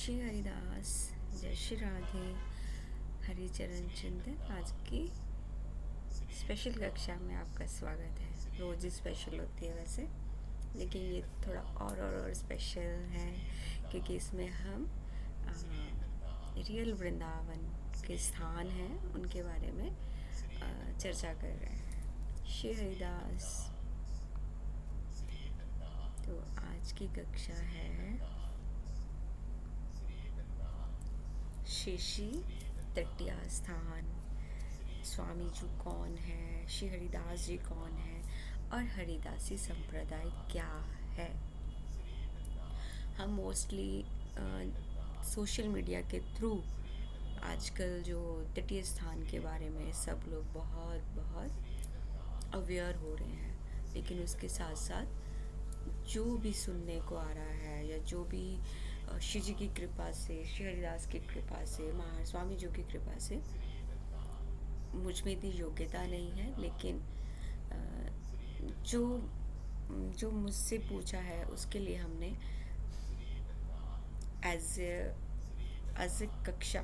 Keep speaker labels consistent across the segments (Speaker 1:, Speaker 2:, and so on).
Speaker 1: श्री हरिदास, जय श्री राधे। हरिचरण चिंतन आज की स्पेशल कक्षा में आपका स्वागत है। रोज़ ही स्पेशल होती है वैसे, लेकिन ये थोड़ा और स्पेशल है क्योंकि इसमें हम रियल वृंदावन के स्थान हैं उनके बारे में चर्चा कर रहे हैं। श्री हरिदास। तो आज की कक्षा है शेषी तटिया स्थान। स्वामी जी कौन है, श्री हरिदास जी कौन है और हरिदासी संप्रदाय क्या है। हम मोस्टली सोशल मीडिया के थ्रू आजकल जो तटीय स्थान के बारे में सब लोग बहुत अवेयर हो रहे हैं, लेकिन उसके साथ साथ जो भी सुनने को आ रहा है या जो भी श्री जी की कृपा से, श्री हरिदास की कृपा से, महाराज स्वामी जी की कृपा से, मुझ में इतनी योग्यता नहीं है, लेकिन जो मुझसे पूछा है उसके लिए हमने एज ए कक्षा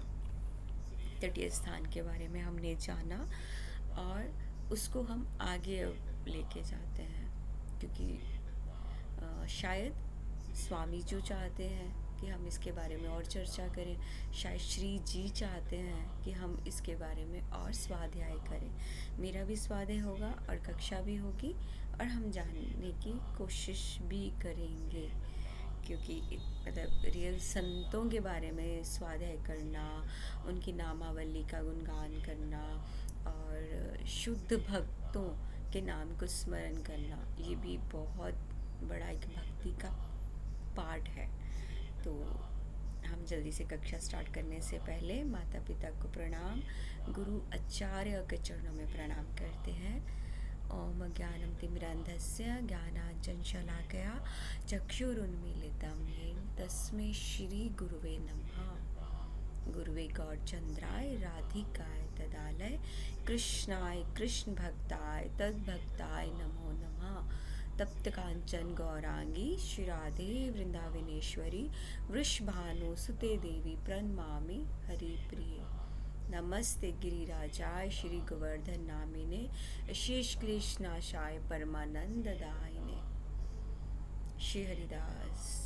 Speaker 1: तटीय स्थान के बारे में हमने जाना और उसको हम आगे लेके जाते हैं, क्योंकि शायद स्वामी जो चाहते हैं कि हम इसके बारे में और चर्चा करें, शायद श्री जी चाहते हैं कि हम इसके बारे में और स्वाध्याय करें। मेरा भी स्वाध्याय होगा और कक्षा भी होगी और हम जानने की कोशिश भी करेंगे, क्योंकि मतलब रियल संतों के बारे में स्वाध्याय करना, उनकी नामावली का गुणगान करना और शुद्ध भक्तों के नाम को स्मरण करना, ये भी बहुत बड़ा एक भक्ति का पार्ट है। तो हम जल्दी से कक्षा स्टार्ट करने से पहले माता पिता को प्रणाम, गुरु आचार्य के चरणों में प्रणाम करते हैं। ओम ज्ञानम तिमिरान्धस्य ज्ञानाञ्जन शलाकया चक्षुरुन्मीलितं येन तस्मै श्री गुरुवे नमः। गुरुवे गौरचंद्राय राधिकाय तदालय कृष्णाय कृष्ण भक्ताय तद्भक्ताय नमो नमः। तप्त कांचन गौरांगी श्री राधे वृंदावनेश्वरी वृषभानु सुते देवी प्रणमामि हरिप्रिय। नमस्ते गिरिराजाय श्री गोवर्धन नामिने शेष क्लेशनाशाय परमानंद दायिने। श्री हरिदास।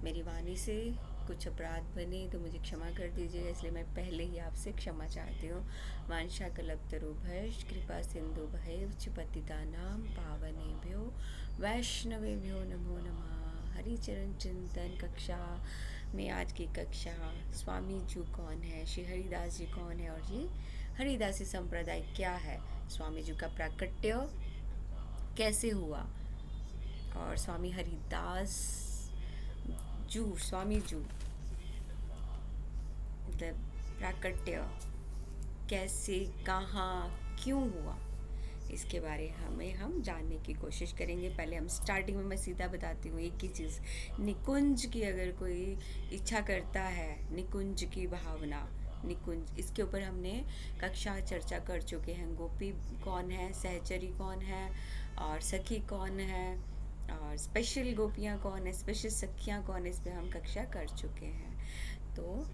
Speaker 1: मेरी वाणी से कुछ अपराध बने तो मुझे क्षमा कर दीजिएगा, इसलिए मैं पहले ही आपसे क्षमा चाहती हूँ। वांछा कल्पतरुभ्यश्च कृपा सिंधु भैव पतितानां पावनेभ्यो वैष्णवेभ्यो नमो नमः। हरिचरण चिंतन कक्षा में आज की कक्षा स्वामी जी कौन है, श्री हरिदास जी कौन है और ये हरिदासी संप्रदाय क्या है, स्वामी जी का प्राकट्य कैसे हुआ और स्वामी हरिदास स्वामी जी मतलब प्राकट्य कैसे, कहाँ, क्यों हुआ, इसके बारे में हम जानने की कोशिश करेंगे। पहले हम स्टार्टिंग में मैं सीधा बताती हूँ एक ही चीज़, निकुंज की अगर कोई इच्छा करता है, निकुंज की भावना, निकुंज, इसके ऊपर हमने कक्षा चर्चा कर चुके हैं। गोपी कौन है, सहचरी कौन है और सखी कौन है और स्पेशल गोपियाँ कौन है, स्पेशल सखियाँ कौन है, इस पर हम कक्षा कर चुके हैं। तो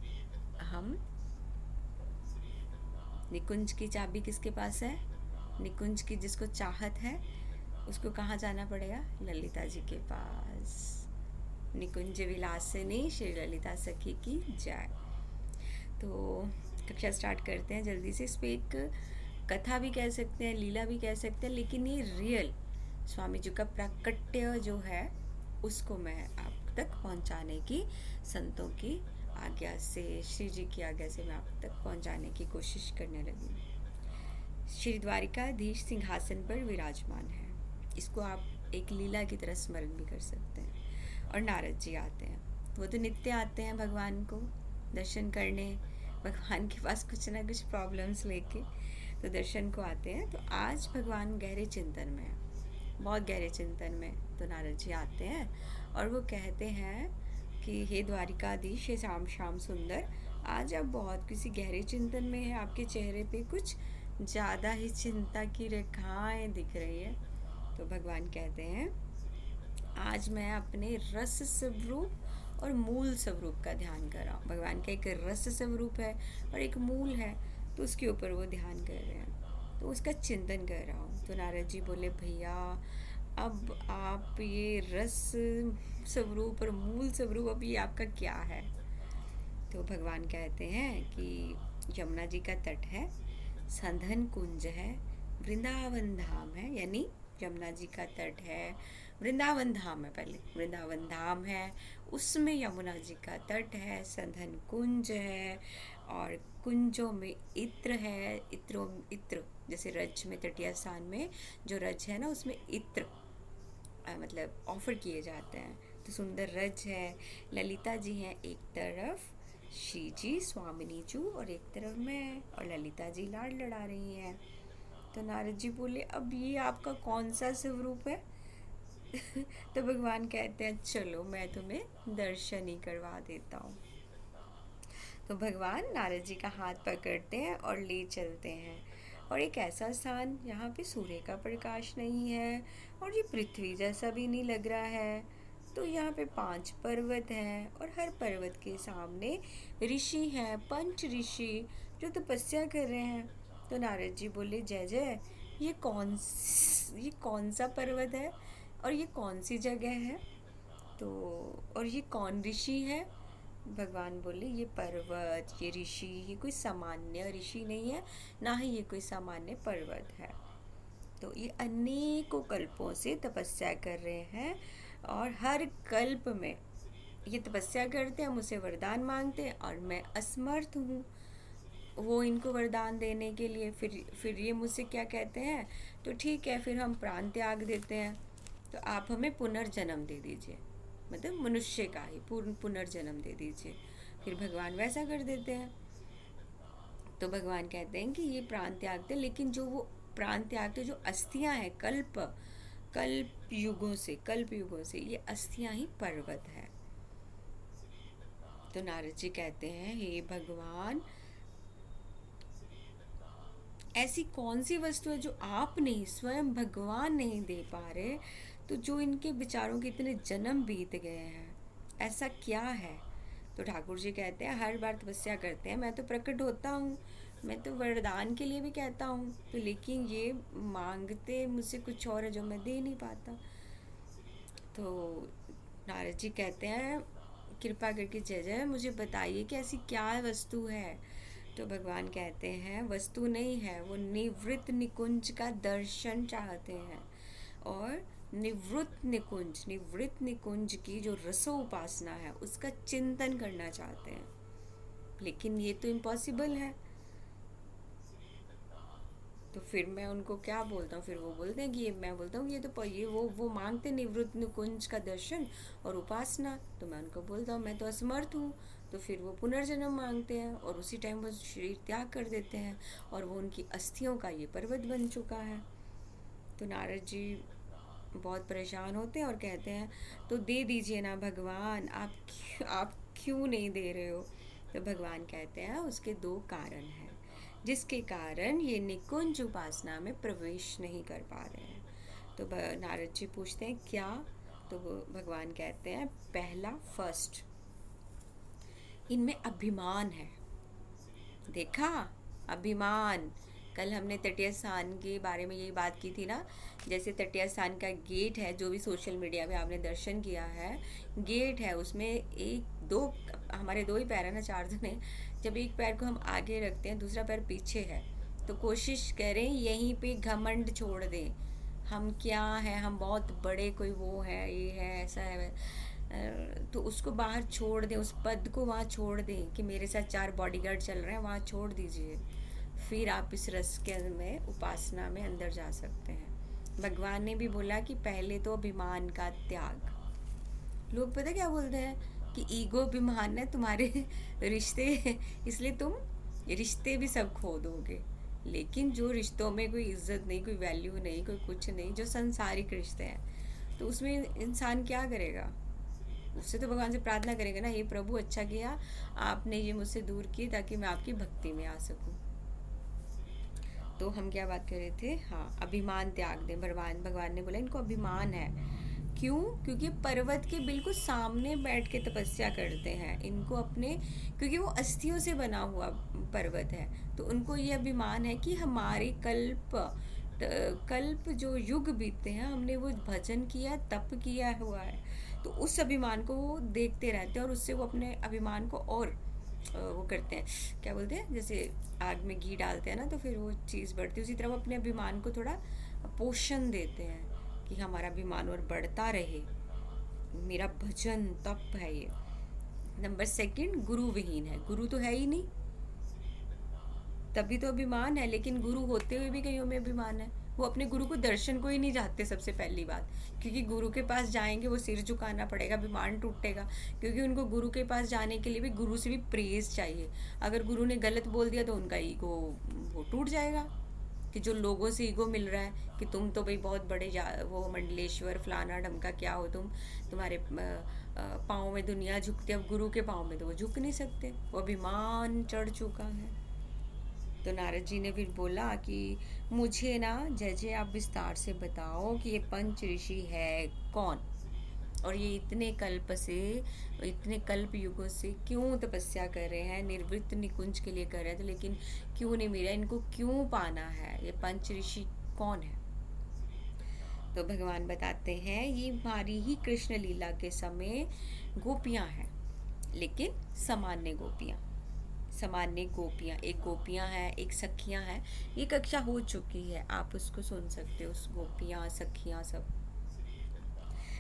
Speaker 1: हम निकुंज की चाबी किसके पास है, निकुंज की जिसको चाहत है उसको कहाँ जाना पड़ेगा, ललिता जी के पास। निकुंज विलासिनी श्री ललिता सखी की जय। तो कक्षा स्टार्ट करते हैं जल्दी से। इस पर एक कथा भी कह सकते हैं, लीला भी कह सकते हैं, लेकिन ये रियल स्वामी जी का प्राकट्य जो है उसको मैं आप तक पहुंचाने की, संतों की आज्ञा से, श्री जी की आज्ञा से मैं आप तक पहुंचाने की कोशिश करने लगी। श्री द्वारिकाधीश सिंहासन पर विराजमान है, इसको आप एक लीला की तरह स्मरण भी कर सकते हैं। और नारद जी आते हैं, वो तो नित्य आते हैं भगवान को दर्शन करने, भगवान के पास कुछ ना कुछ प्रॉब्लम्स लेके तो दर्शन को आते हैं। तो आज भगवान गहरे चिंतन में है, बहुत गहरे चिंतन में, तो नारद जी आते हैं और वो कहते हैं कि हे द्वारिकाधीश, हे श्याम श्याम सुंदर, आज आप बहुत किसी गहरे चिंतन में है, आपके चेहरे पे कुछ ज़्यादा ही चिंता की रेखाएं दिख रही है। तो भगवान कहते हैं आज मैं अपने रस स्वरूप और मूल स्वरूप का ध्यान कर रहा हूँ। भगवान का एक रस स्वरूप है और एक मूल है, तो उसके ऊपर वो ध्यान कर रहे हैं, तो उसका चिंतन कर रहा हूँ। तो नारद जी बोले, भैया अब आप ये रस स्वरूप और मूल स्वरूप अब ये आपका क्या है? तो भगवान कहते हैं कि यमुना जी का तट है, संधन कुंज है, वृंदावन धाम है, यानी यमुना जी का तट है, वृंदावन धाम है, पहले वृंदावन धाम है, उसमें यमुना जी का तट है, संधन कुंज है, और कुंजों में इत्र है, इत्र जैसे रज में, तटीय स्थान में जो रज है ना, उसमें इत्र मतलब ऑफर किए जाते हैं। तो सुंदर रज है, ललिता जी हैं एक तरफ, श्री जी स्वामिनी जू और एक तरफ मैं, और ललिता जी लाड़ लड़ा रही हैं। तो नारद जी बोले, अब ये आपका कौन सा स्वरूप है? तो भगवान कहते हैं, चलो मैं तुम्हें दर्शन ही करवा देता हूँ। तो भगवान नारद जी का हाथ पकड़ते हैं और ले चलते हैं, और एक ऐसा स्थान यहाँ पे सूर्य का प्रकाश नहीं है और ये पृथ्वी जैसा भी नहीं लग रहा है। तो यहाँ पे 5 पर्वत हैं और हर पर्वत के सामने ऋषि हैं, 5 ऋषि जो तपस्या कर रहे हैं। तो नारद जी बोले, जय जय, ये कौन सा पर्वत है और ये कौन सी जगह है? तो और ये कौन ऋषि है? भगवान बोले, ये पर्वत, ये ऋषि, ये कोई सामान्य ऋषि नहीं है, ना ही ये कोई सामान्य पर्वत है। तो ये अनेकों कल्पों से तपस्या कर रहे हैं, और हर कल्प में ये तपस्या करते हैं, मुझसे वरदान मांगते हैं, और मैं असमर्थ हूँ वो इनको वरदान देने के लिए। फिर ये मुझसे क्या कहते हैं, तो ठीक है, फिर हम प्राण त्याग देते हैं, तो आप हमें पुनर्जन्म दे दीजिए, मतलब मनुष्य का ही पुनर्जन्म दे दीजिए। फिर भगवान वैसा कर देते हैं। तो भगवान कहते हैं कि ये प्राण त्यागते, लेकिन जो वो प्राण त्यागते जो अस्थियां हैं, कल्प युगों से ये अस्थियां ही पर्वत है। तो नारद जी कहते हैं, हे भगवान, ऐसी कौन सी वस्तु है जो आप नहीं, स्वयं भगवान नहीं दे पा रहे, तो जो इनके विचारों के इतने जन्म बीत गए हैं, ऐसा क्या है? तो ठाकुर जी कहते हैं, हर बार तपस्या करते हैं, मैं तो प्रकट होता हूँ, मैं तो वरदान के लिए भी कहता हूँ, तो लेकिन ये मांगते मुझसे कुछ और है जो मैं दे नहीं पाता। तो नारद जी कहते हैं, कृपा करके जय जय, मुझे बताइए कि ऐसी क्या वस्तु है? तो भगवान कहते हैं, वस्तु नहीं है, वो निवृत्त निकुंज का दर्शन चाहते हैं, और निवृत्त निकुंज की जो रसो उपासना है उसका चिंतन करना चाहते हैं। लेकिन ये तो इम्पॉसिबल है। तो फिर मैं उनको क्या बोलता हूँ, फिर वो बोलते हैं कि ये, मैं बोलता हूँ कि ये तो ये वो मांगते निवृत्त निकुंज का दर्शन और उपासना। तो मैं उनको बोलता हूँ, मैं तो असमर्थ हूँ। तो फिर वो पुनर्जन्म मांगते हैं, और उसी टाइम वो शरीर त्याग कर देते हैं, और वो उनकी अस्थियों का ये पर्वत बन चुका है। तो नारद जी बहुत परेशान होते हैं और कहते हैं, तो दे दीजिए ना भगवान, आप क्यों नहीं दे रहे हो? तो भगवान कहते हैं, उसके 2 कारण हैं जिसके कारण ये निकुंज उपासना में प्रवेश नहीं कर पा रहे हैं। तो नारद जी पूछते हैं, क्या? तो भगवान कहते हैं, पहला, फर्स्ट, इनमें अभिमान है। देखा, अभिमान। कल हमने तटीय स्थान के बारे में यही बात की थी ना, जैसे तटीय स्थान का गेट है, जो भी सोशल मीडिया पे आपने दर्शन किया है, गेट है, उसमें हमारे 2 ही पैर है ना, 4 जने, जब एक पैर को हम आगे रखते हैं, दूसरा पैर पीछे है, तो कोशिश करें यहीं पे घमंड छोड़ दें, हम क्या हैं, हम बहुत बड़े कोई वो है, ये है, ऐसा है, तो उसको बाहर छोड़ दें, उस पद को वहाँ छोड़ दें कि मेरे साथ 4 बॉडीगार्ड चल रहे हैं, वहाँ छोड़ दीजिए। फिर आप इस रस के में, उपासना में अंदर जा सकते हैं। भगवान ने भी बोला कि पहले तो अभिमान का त्याग। लोग पता क्या बोलते हैं कि ईगो अभिमान है तुम्हारे रिश्ते, इसलिए तुम रिश्ते भी सब खो दोगे। लेकिन जो रिश्तों में कोई इज्जत नहीं, कोई वैल्यू नहीं, कोई कुछ नहीं, जो संसारिक रिश्ते हैं, तो उसमें इंसान क्या करेगा? उससे तो भगवान से प्रार्थना करेगा ना, हे प्रभु, अच्छा किया आपने ये मुझसे दूर की ताकि मैं आपकी भक्ति में आ सकूं। तो हम क्या बात कर रहे थे? हाँ, अभिमान त्याग दें। भगवान ने बोला इनको अभिमान है, क्यों? क्योंकि पर्वत के बिल्कुल सामने बैठ के तपस्या करते हैं। इनको अपने, क्योंकि वो अस्थियों से बना हुआ पर्वत है, तो उनको ये अभिमान है कि हमारे कल्प जो युग बीतते हैं, हमने वो भजन किया, तप किया हुआ है। तो उस अभिमान को वो देखते रहते हैं और उससे वो अपने अभिमान को और वो करते हैं, क्या बोलते हैं, जैसे आग में घी डालते हैं ना, तो फिर वो चीज़ बढ़ती है। उसी तरह वो अपने अभिमान को थोड़ा पोषण देते हैं कि हमारा अभिमान और बढ़ता रहे। मेरा भजन तप है ये। नंबर सेकंड, गुरु विहीन है। गुरु तो है ही नहीं, तभी तो अभिमान है। लेकिन गुरु होते हुए भी कईयों में अभिमान है। वो अपने गुरु को दर्शन को ही नहीं चाहते, सबसे पहली बात, क्योंकि गुरु के पास जाएंगे वो सिर झुकाना पड़ेगा, अभिमान टूटेगा। क्योंकि उनको गुरु के पास जाने के लिए भी गुरु से भी प्रेज चाहिए। अगर गुरु ने गलत बोल दिया तो उनका ईगो वो टूट जाएगा, कि जो लोगों से ईगो मिल रहा है कि तुम तो भाई बहुत बड़े वो मंडलेश्वर फलाना ढमका क्या हो तुम, तुम्हारे पाँव में दुनिया झुकती है। अब गुरु के पाँव में तो वो झुक नहीं सकते, वो अभिमान चढ़ चुका है। तो नारद जी ने फिर बोला कि मुझे ना जय जय आप विस्तार से बताओ कि ये पंच ऋषि है कौन, और ये इतने कल्प से, इतने कल्प युगों से क्यों तपस्या कर रहे हैं, निर्वृत्त निकुंज के लिए कर रहे हैं, तो लेकिन क्यों नहीं मिला, इनको क्यों पाना है, ये पंच ऋषि कौन है। तो भगवान बताते हैं ये हमारी ही कृष्ण लीला के समय गोपियां हैं, लेकिन सामान्य गोपियां। सामान्य गोपियां, एक गोपियां हैं, एक सखियां हैं। ये कक्षा हो चुकी है, आप उसको सुन सकते हो, उस गोपियां सखियां सब।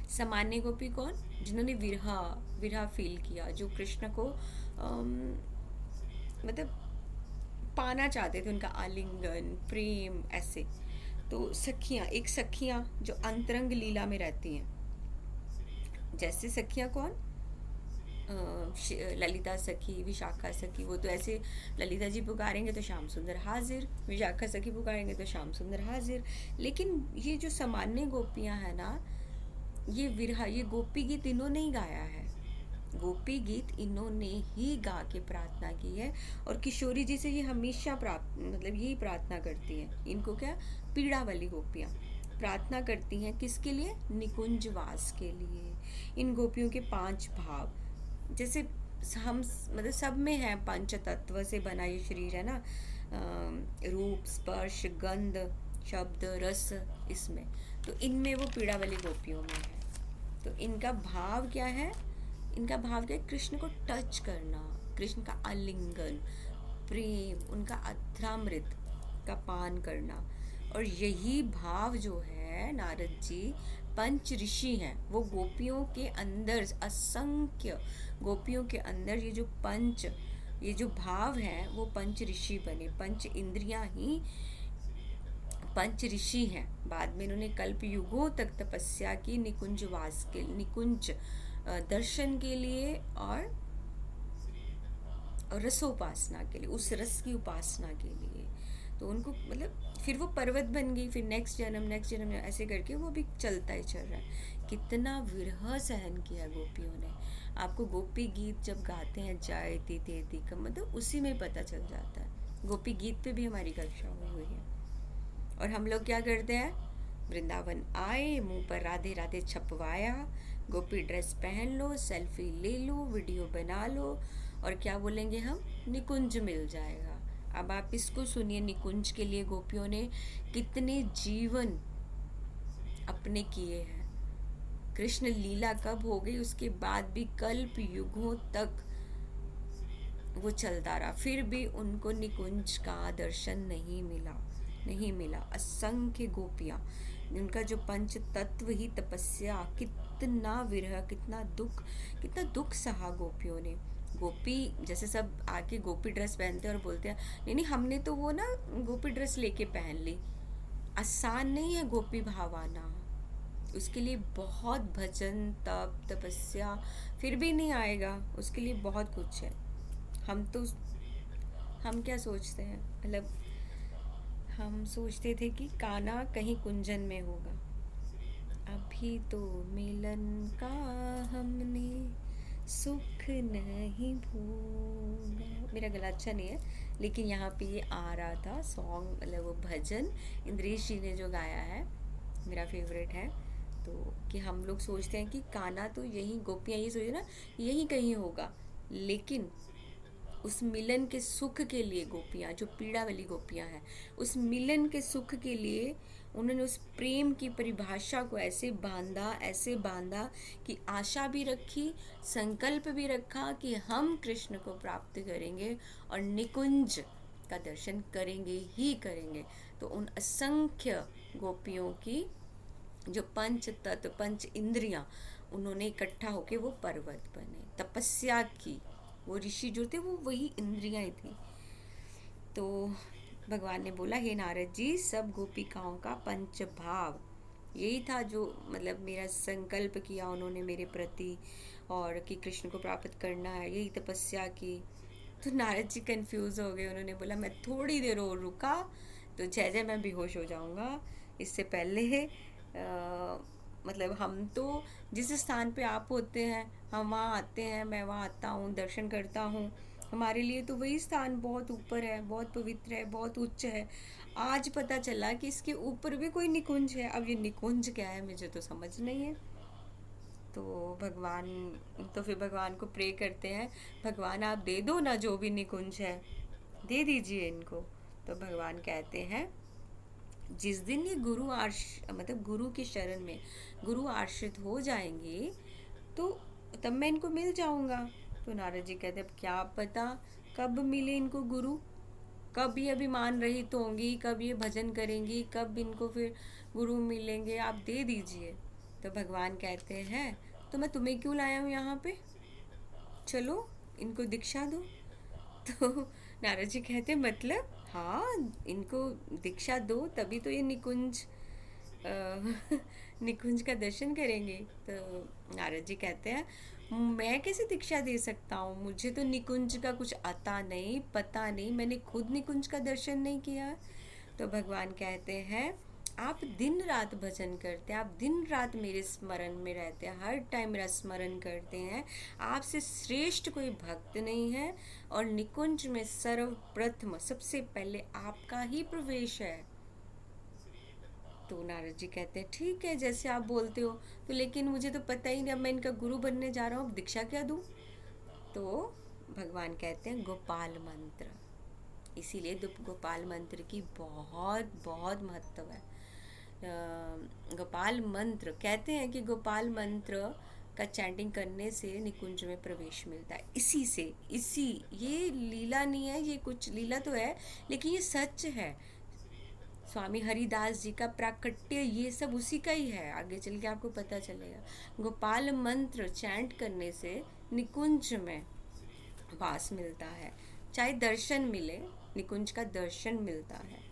Speaker 1: सामान्य गोपी कौन? जिन्होंने विरहा विरहा फील किया, जो कृष्ण को मतलब पाना चाहते थे, उनका आलिंगन प्रेम ऐसे। तो सखियां, एक सखियां जो अंतरंग लीला में रहती हैं। जैसे सखियां कौन? ललिता सखी, विशाखा सखी, वो तो ऐसे ललिता जी पुकारेंगे तो श्याम सुंदर हाजिर, विशाखा सखी पुकारेंगे तो श्याम सुंदर हाजिर। लेकिन ये जो सामान्य गोपियां हैं ना, ये विरहा, ये गोपी गीत इन्होंने ही गाया है। गोपी गीत इन्होंने ही गा के प्रार्थना की है। और किशोरी जी से ये हमेशा मतलब यही प्रार्थना करती हैं। इनको क्या, पीड़ा वाली गोपियाँ प्रार्थना करती हैं किसके लिए? निकुंज वास के लिए। इन गोपियों के 5 भाव, जैसे हम मतलब सब में है, पंच तत्व से बना ये शरीर है ना, रूप स्पर्श गंध शब्द रस, इसमें तो इनमें वो पीड़ा वाली गोपियों में है। तो इनका भाव क्या है? इनका भाव क्या है? कृष्ण को टच करना, कृष्ण का आलिंगन प्रेम, उनका अध्रामृत का पान करना। और यही भाव जो है नारद जी, पंच ऋषि हैं, वो गोपियों के अंदर, असंख्य गोपियों के अंदर ये जो भाव है वो पंच ऋषि बने। पंच इंद्रियां ही पंच ऋषि हैं। बाद में इन्होंने कल्प युगों तक तपस्या की निकुंज वास के, निकुंज दर्शन के लिए और रसोपासना के लिए, उस रस की उपासना के लिए। तो उनको मतलब फिर वो पर्वत बन गई, फिर नेक्स्ट जन्म ऐसे करके वो भी चलता ही चल रहा है। कितना विरह सहन किया गोपियों ने। आपको गोपी गीत जब गाते हैं जायती तेती का मतलब उसी में पता चल जाता है। गोपी गीत पे भी हमारी कक्षा हुई है। और हम लोग क्या करते हैं? वृंदावन आए, मुंह पर राधे राधे छपवाया, गोपी ड्रेस पहन लो, सेल्फी ले लो, वीडियो बना लो, और क्या बोलेंगे हम? निकुंज मिल जाएगा। अब आप इसको सुनिए, निकुंज के लिए गोपियों ने कितने जीवन अपने किए हैं। कृष्ण लीला कब हो गई उसके बाद भी कल्प युगों तक वो चलता रहा, फिर भी उनको निकुंज का दर्शन नहीं मिला। असंख्य गोपियाँ, उनका जो पंच तत्व ही तपस्या, कितना विरह, कितना दुख सहा गोपियों ने। गोपी जैसे सब आके गोपी ड्रेस पहनते हैं और बोलते हैं नहीं हमने तो वो ना गोपी ड्रेस लेके पहन ली। आसान नहीं है गोपी भाव आना, उसके लिए बहुत भजन तप तपस्या, फिर भी नहीं आएगा, उसके लिए बहुत कुछ है। हम क्या सोचते हैं, मतलब हम सोचते थे कि कान्हा कहीं कुंजन में होगा, अभी तो मिलन का हमने सुख नहीं भोगा। मेरा गला अच्छा नहीं है, लेकिन यहाँ पे ये आ रहा था सॉन्ग, मतलब वो भजन इंद्रेश जी ने जो गाया है, मेरा फेवरेट है। तो कि हम लोग सोचते हैं कि कान्हा तो यहीं, गोपियाँ ये सोचते ना यहीं कहीं होगा, लेकिन उस मिलन के सुख के लिए गोपियाँ, जो पीड़ा वाली गोपियाँ हैं, उस मिलन के सुख के लिए उन्होंने उस प्रेम की परिभाषा को ऐसे बांधा कि आशा भी रखी, संकल्प भी रखा कि हम कृष्ण को प्राप्त करेंगे और निकुंज का दर्शन करेंगे ही करेंगे। तो उन असंख्य गोपियों की जो पंच तत्व, पंच इंद्रियां, उन्होंने इकट्ठा होके वो पर्वत बने, तपस्या की। वो ऋषि जो थे वो वही इंद्रियां थी। तो भगवान ने बोला, हे नारद जी, सब गोपिकाओं का पंच भाव यही था, जो मतलब मेरा संकल्प किया उन्होंने मेरे प्रति, और कि कृष्ण को प्राप्त करना है, यही तपस्या की। तो नारद जी कंफ्यूज हो गए। उन्होंने बोला, मैं थोड़ी देर और रुका तो जय जय मैं बेहोश हो जाऊंगा। इससे पहले मतलब हम तो जिस स्थान पे आप होते हैं हम वहाँ आते हैं, मैं वहाँ आता हूँ, दर्शन करता हूँ, हमारे लिए तो वही स्थान बहुत ऊपर है, बहुत पवित्र है, बहुत उच्च है। आज पता चला कि इसके ऊपर भी कोई निकुंज है। अब ये निकुंज क्या है मुझे तो समझ नहीं है। तो भगवान, तो फिर भगवान को प्रे करते हैं, भगवान आप दे दो ना जो भी निकुंज है, दे दीजिए इनको। तो भगवान कहते हैं, जिस दिन ये मतलब गुरु की शरण में गुरु आश्रित हो जाएंगे तो तब मैं इनको मिल जाऊंगा। तो नारद जी कहते, अब क्या पता कब मिले इनको गुरु, कब ये अभिमान रहित तो होंगी, कब ये भजन करेंगी, कब इनको फिर गुरु मिलेंगे, आप दे दीजिए। तो भगवान कहते हैं, तो मैं तुम्हें क्यों लाया हूँ यहाँ पे, चलो इनको दीक्षा दो। तो नारद जी कहते, मतलब हाँ, इनको दीक्षा दो तभी तो ये निकुंज निकुंज का दर्शन करेंगे। तो नारद जी कहते हैं, मैं कैसे दीक्षा दे सकता हूँ, मुझे तो निकुंज का कुछ आता नहीं, पता नहीं, मैंने खुद निकुंज का दर्शन नहीं किया। तो भगवान कहते हैं, आप दिन रात भजन करते हैं, आप दिन रात मेरे स्मरण में रहते हैं, हर टाइम मेरा स्मरण करते हैं, आपसे श्रेष्ठ कोई भक्त नहीं है, और निकुंज में सर्वप्रथम सबसे पहले आपका ही प्रवेश है। तो नारद जी कहते हैं, ठीक है जैसे आप बोलते हो, तो लेकिन मुझे तो पता ही नहीं, अब मैं इनका गुरु बनने जा रहा हूँ, अब दीक्षा क्या दूँ। तो भगवान कहते हैं, गोपाल मंत्र। इसीलिए गोपाल मंत्र की बहुत बहुत महत्व है। गोपाल मंत्र कहते हैं कि गोपाल मंत्र का चैंटिंग करने से निकुंज में प्रवेश मिलता है। इसी ये लीला नहीं है, ये कुछ लीला तो है लेकिन ये सच है। स्वामी हरिदास जी का प्राकट्य ये सब उसी का ही है, आगे चल के आपको पता चलेगा। गोपाल मंत्र चैंट करने से निकुंज में वास मिलता है, चाहे दर्शन मिले, निकुंज का दर्शन मिलता है।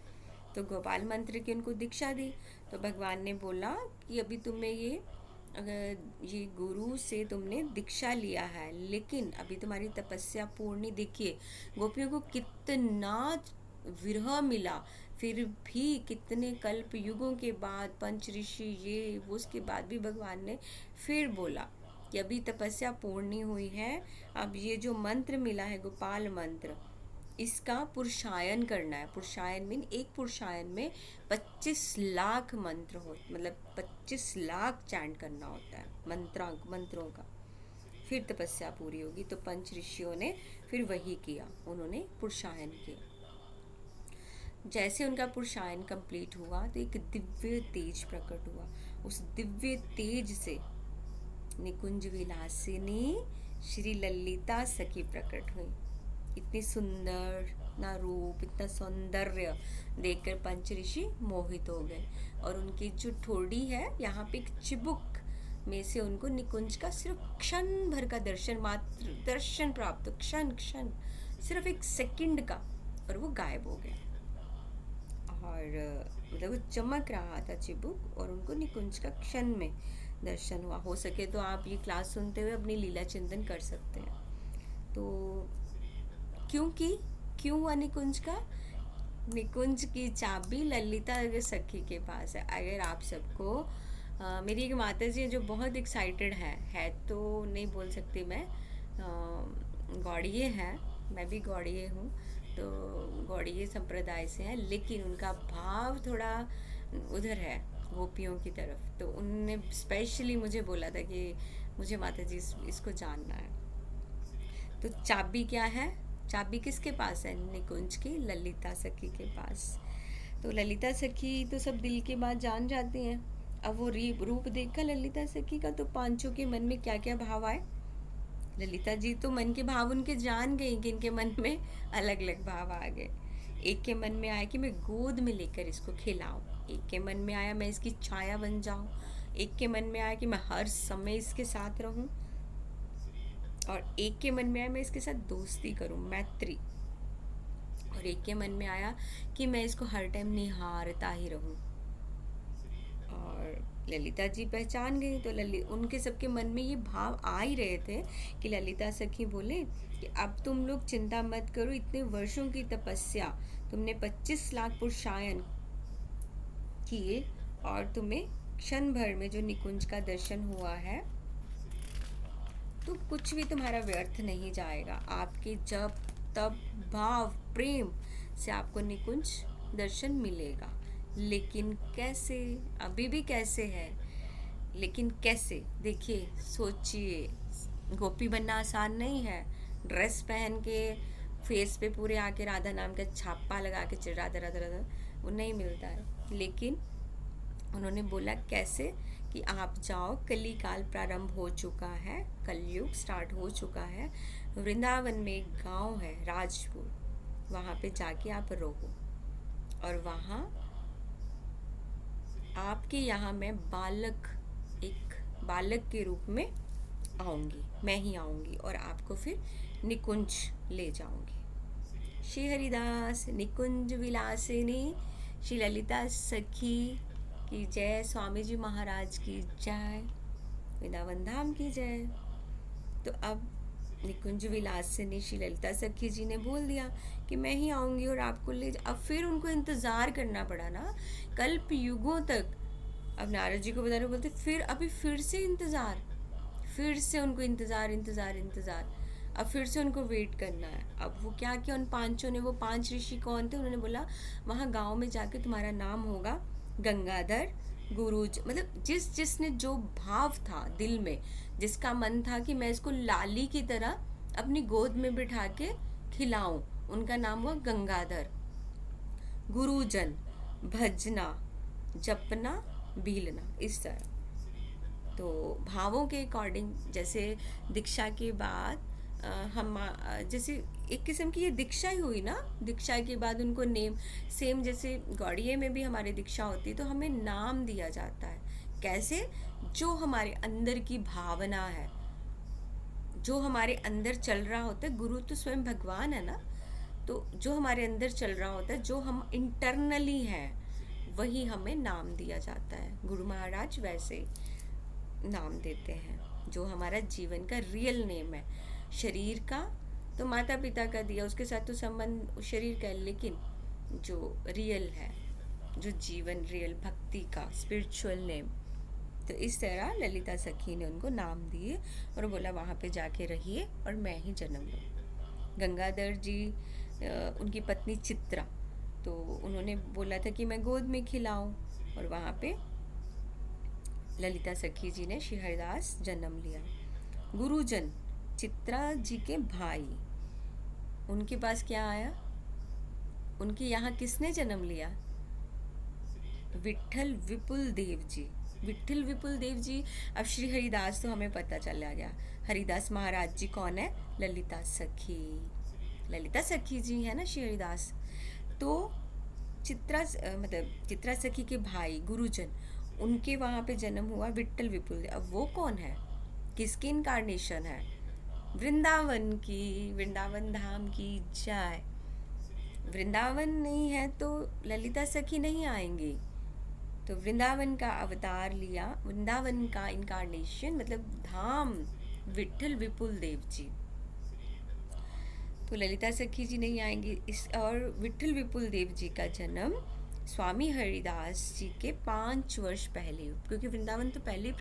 Speaker 1: तो गोपाल मंत्र की उनको दीक्षा दी। तो भगवान ने बोला कि अभी तुम्हें ये गुरु से तुमने दीक्षा लिया है, लेकिन अभी तुम्हारी तपस्या पूर्ण नहीं। देखिए गोपियों को कितना विरह मिला, फिर भी कितने कल्प युगों के बाद पंच ऋषि ये वो, उसके बाद भी भगवान ने फिर बोला कि अभी तपस्या पूर्ण नहीं हुई है, अब ये जो मंत्र मिला है गोपाल मंत्र, इसका पुरुषायन करना है। पुरुषायन मीन एक पुरुषायन में 25 लाख मंत्र हो, मतलब 25 लाख चैंट करना होता है मंत्रों का, फिर तपस्या पूरी होगी। तो पंच ऋषियों ने फिर वही किया, उन्होंने पुरुषायन किया। जैसे उनका पुरुषायन कंप्लीट हुआ तो एक दिव्य तेज प्रकट हुआ। उस दिव्य तेज से निकुंज विलासिनी श्री ललिता सखी प्रकट हुई। इतनी सुंदर ना रूप, इतना सौंदर्य देखकर पंच ऋषि मोहित हो गए, और उनकी जो ठोड़ी है यहाँ पे एक चिबुक में से उनको निकुंज का सिर्फ क्षण भर का दर्शन, मात्र दर्शन प्राप्त, क्षण सिर्फ एक सेकंड का, और वो गायब हो गया। और मतलब वो चमक रहा था चिबुक, और उनको निकुंज का क्षण में दर्शन हुआ। हो सके तो आप ये क्लास सुनते हुए अपनी लीला चिंतन कर सकते हैं। तो क्यों हुआ निकुंज का? निकुंज की चाबी ललिता सखी के पास है। अगर आप सबको मेरी एक माता जी जो बहुत एक्साइटेड है तो नहीं बोल सकती मैं, गौड़िये हैं, मैं भी गौड़िये हूँ, तो गौड़िये संप्रदाय से हैं, लेकिन उनका भाव थोड़ा उधर है, गोपियों की तरफ। तो उनने स्पेशली मुझे बोला था कि मुझे माता जी इसको जानना है। तो चाबी क्या है? चाबी किसके पास है? निकुंज की ललिता सखी के पास। तो ललिता सखी तो सब दिल की बात जान जाती हैं। अब वो रूप देखकर ललिता सखी का तो पांचों के मन में क्या क्या भाव आए। ललिता जी तो मन के भाव उनके जान गई कि इनके मन में अलग अलग भाव आ गए। एक के मन में आया कि मैं गोद में लेकर इसको खिलाऊं, एक के मन में आया मैं इसकी छाया बन जाऊं, एक के मन में आया कि मैं हर समय इसके साथ रहूं, और एक के मन में आया मैं इसके साथ दोस्ती करूं, मैत्री, और एक के मन में आया कि मैं इसको हर टाइम निहारता ही रहूं। और ललिता जी पहचान गई। तो उनके सबके मन में ये भाव आ ही रहे थे कि ललिता सखी बोले कि अब तुम लोग चिंता मत करो, इतने वर्षों की तपस्या, तुमने 25 लाख पुरुषायन किए और तुम्हें क्षण भर में जो निकुंज का दर्शन हुआ है, तो कुछ भी तुम्हारा व्यर्थ नहीं जाएगा। आपके जब तब भाव प्रेम से आपको निकुंज दर्शन मिलेगा। लेकिन कैसे? अभी भी कैसे है, लेकिन कैसे? देखिए, सोचिए, गोपी बनना आसान नहीं है। ड्रेस पहन के फेस पे पूरे आके राधा नाम का छापा लगा के राधा राधा राधा, वो नहीं मिलता है। लेकिन उन्होंने बोला कैसे कि आप जाओ, कली काल प्रारंभ हो चुका है, कलयुग स्टार्ट हो चुका है। वृंदावन में एक गांव है राजपुर, वहाँ पे जाके आप रहो, और वहाँ आपके यहाँ मैं एक बालक के रूप में आऊँगी, मैं ही आऊँगी, और आपको फिर निकुंज ले जाऊँगी। श्री हरिदास निकुंज विलासिनी श्री ललिता सखी की जय, स्वामी जी महाराज की जय, वृंदावन धाम की जय। तो अब निकुंज विलासिनी श्री ललिता सखी जी ने बोल दिया कि मैं ही आऊँगी और आपको ले अब फिर उनको इंतज़ार करना पड़ा ना, कल्प युगों तक। अब नारद जी को बता रहे, बोलते फिर से इंतज़ार, फिर से उनको इंतज़ार इंतज़ार इंतज़ार, अब फिर से उनको वेट करना है। अब वो क्या किया उन पांचों ने, वो 5 ऋषि कौन थे, उन्होंने बोला वहाँ गांव में जाके तुम्हारा नाम होगा गंगाधर गुरुज, मतलब जिसने जो भाव था दिल में, जिसका मन था कि मैं इसको लाली की तरह अपनी गोद में बिठा के खिलाऊं, उनका नाम हुआ गंगाधर। गुरुजन, भजना, जपना, भीलना, इस तरह। तो भावों के अकॉर्डिंग, जैसे दीक्षा के बाद हम जैसे एक किस्म की ये दीक्षा ही हुई ना, दीक्षा के बाद उनको नेम, सेम जैसे गौड़िये में भी हमारी दीक्षा होती है तो हमें नाम दिया जाता है। कैसे? जो हमारे अंदर की भावना है, जो हमारे अंदर चल रहा होता है, गुरु तो स्वयं भगवान है ना, तो जो हमारे अंदर चल रहा होता है, जो हम इंटरनली हैं, वही हमें नाम दिया जाता है। गुरु महाराज वैसे नाम देते हैं, जो हमारा जीवन का रियल नेम है। शरीर का तो माता पिता का दिया, उसके साथ तो संबंध शरीर का है, लेकिन जो रियल है, जो जीवन रियल भक्ति का स्पिरिचुअल नेम, तो इस तरह ललिता सखी ने उनको नाम दिए और बोला वहाँ पे जाके रहिए और मैं ही जन्म लूँ। गंगाधर जी उनकी पत्नी चित्रा, तो उन्होंने बोला था कि मैं गोद में खिलाऊं, और वहाँ पे ललिता सखी जी ने श्री हरिदास जन्म लिया। गुरुजन, चित्रा जी के भाई, उनके पास क्या आया? उनके यहाँ किसने जन्म लिया? विट्ठल विपुल देव जी। विट्ठल विपुल देव जी। अब श्री हरिदास तो हमें पता चला गया, हरिदास महाराज जी कौन है? ललिता सखी, ललिता सखी जी है ना श्री हरिदास। तो चित्रा सखी के भाई गुरुजन, उनके वहाँ पे जन्म हुआ विट्ठल विपुल देव। अब वो कौन है? किसकी इनकारनेशन है? वृंदावन की, वृंदावन धाम की जय। वृंदावन नहीं है तो ललिता सखी नहीं आएंगी, तो वृंदावन का अवतार लिया, वृंदावन का इनकारनेशन मतलब धाम, विट्ठल विपुल देव जी। तो ललिता सखी जी नहीं आएंगी और विट्ठल विपुल देव जी का जन्म स्वामी हरिदास जी के 5 वर्ष पहले, क्योंकि वृंदावन तो पहले